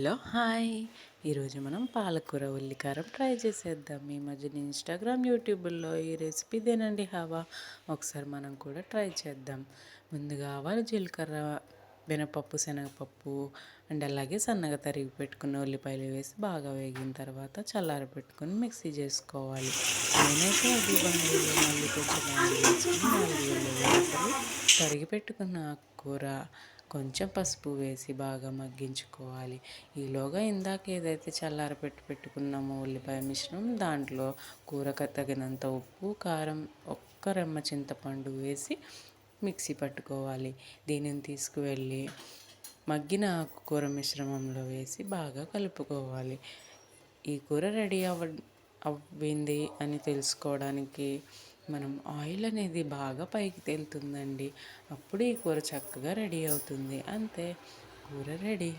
Hello hi. ఈరోజు మనం పాలకూర ఉల్లికారం ట్రై చేసేద్దాం. ఈ మధ్యన ఇన్స్టాగ్రామ్ యూట్యూబుల్లో ఈ రెసిపీ తినండి హవా. ఒకసారి మనం కూడా ట్రై చేద్దాం. ముందుగా ఆవాలు జీలకర్ర మినపప్పు శనగపప్పు అండ్ అలాగే సన్నగా తరిగి పెట్టుకున్న ఉల్లిపాయలు వేసి బాగా వేగిన తర్వాత చల్లారి పెట్టుకుని మిక్సీ చేసుకోవాలి. నేనైతే అది బంగాళీలో మళ్ళీ కొంచెం ఆయిల్ వేసుకుని 4 వెల్లుల్లి తరిగి పెట్టుకున్న ఆకుకూర కొంచెం పసుపు వేసి బాగా మగ్గించుకోవాలి. ఈలోగా ఇందాక ఏదైతే పెట్టుకున్నామో ఉల్లిపాయ మిశ్రమం దాంట్లో కూరకు తగినంత ఉప్పు కారం ఒక్క రెమ్మ చింతపండు వేసి మిక్సీ పట్టుకోవాలి. దీనిని తీసుకువెళ్ళి మగ్గిన ఆకుకూర మిశ్రమంలో వేసి బాగా కలుపుకోవాలి. ఈ కూర రెడీ అవ్వింది అని తెలుసుకోవడానికి మనం ఆయిల్ అనేది బాగా పైకి తేలుతుందండి. అప్పుడు ఈ కూర చక్కగా రెడీ అవుతుంది. అంతే, కూర రెడీ.